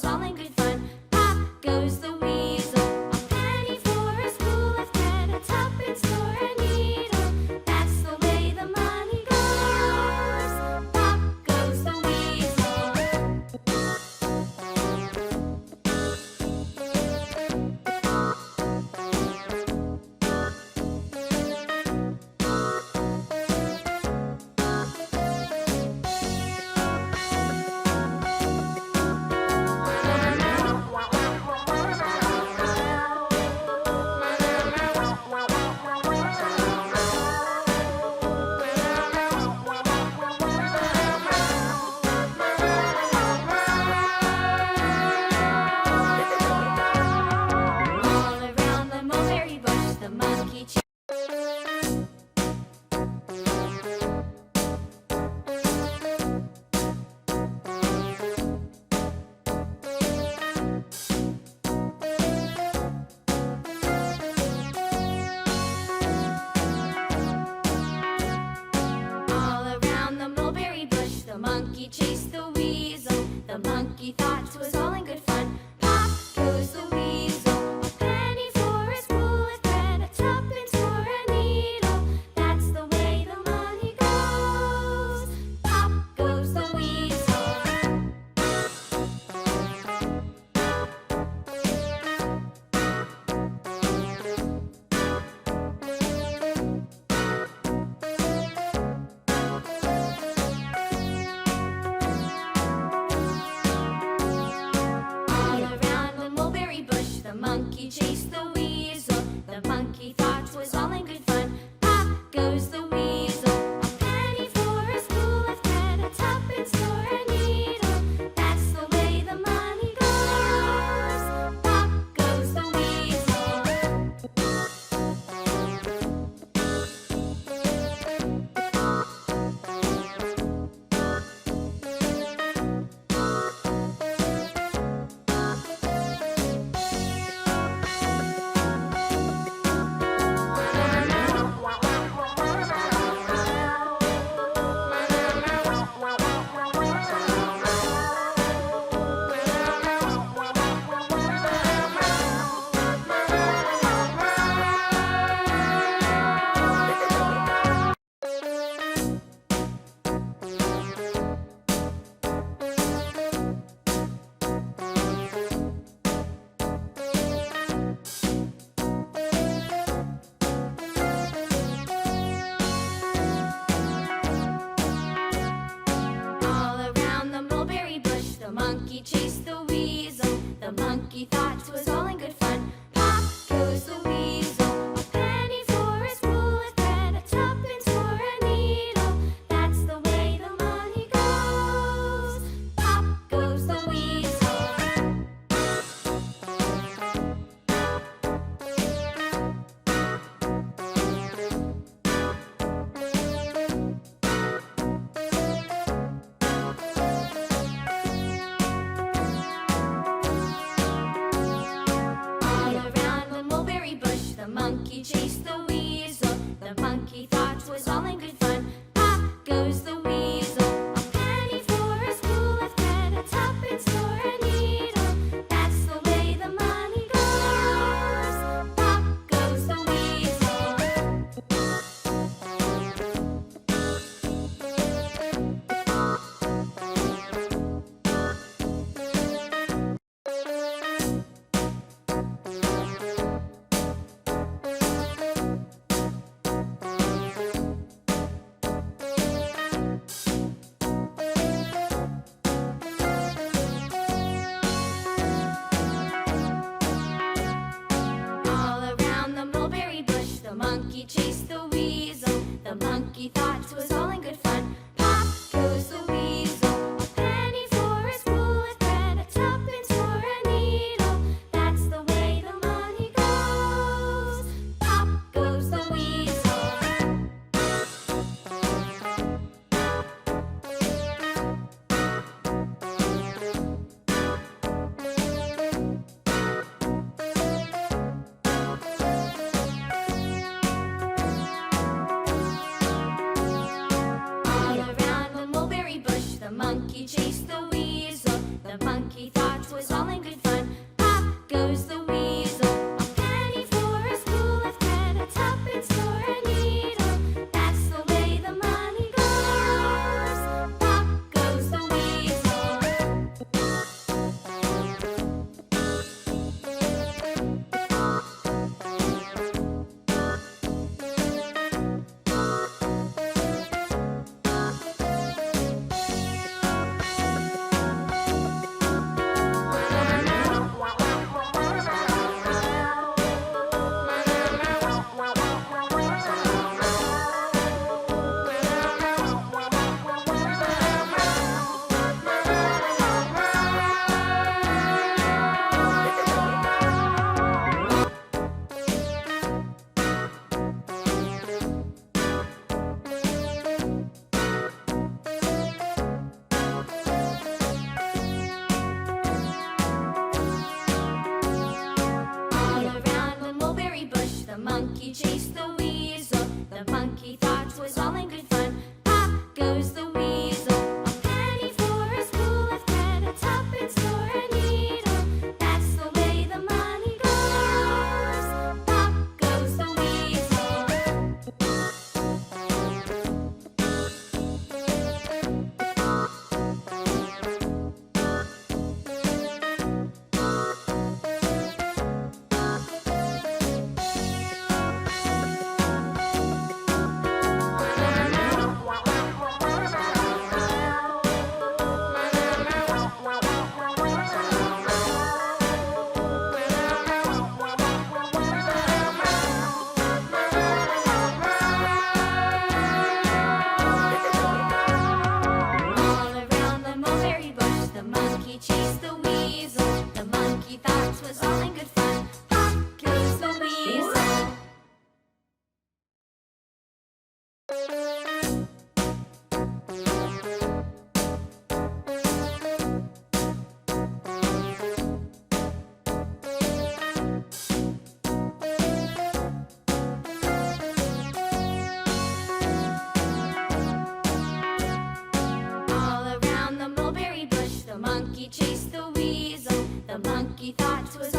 all in good fun. Pop goes the weasel, a penny for a spool of thread, a tuppence for a needle. That's the way the money goes. Pop goes the weasel. All around the mulberry bush, the monkey All around the mulberry bush, the monkey chased the weasel. The monkey thought 'twas all in good fun. Pop goes the weasel, a penny for a spool of thread, a tuppence for a needle. That's the way the money goes. Pop goes the weasel. All around the mulberry bush, the monkey chased the weasel. The monkey thought 'twas all in good fun. Pop goes the weasel, a penny for a spool of thread, a tuppence for a needle. That's the way the money goes. Pop goes the weasel. All around the mulberry bush, the monkey chased the weasel. The monkey thought 'twas all in good fun. Pop goes the weasel, a penny for a spool of thread, a tuppence for a needle. That's the way the money goes. Pop goes the weasel. in good fun. Pop goes the weasel, a penny for a spool of thread, a tuppence for a needle. That's the way the money goes. Pop goes the weasel. All around the mulberry bush, the monkey chased the weasel. The monkey thought 'twas all in good fun. Pop goes the weasel, a penny for a spool of thread, a tuppence for a needle. That's the way the money goes. Pop goes the weasel. All around the mulberry bush, the monkey chased the weasel. The monkey thought 'twas all in good fun. Pop goes the weasel. All around the mulberry bush, the monkey chased the weasel. The monkey thought 'twas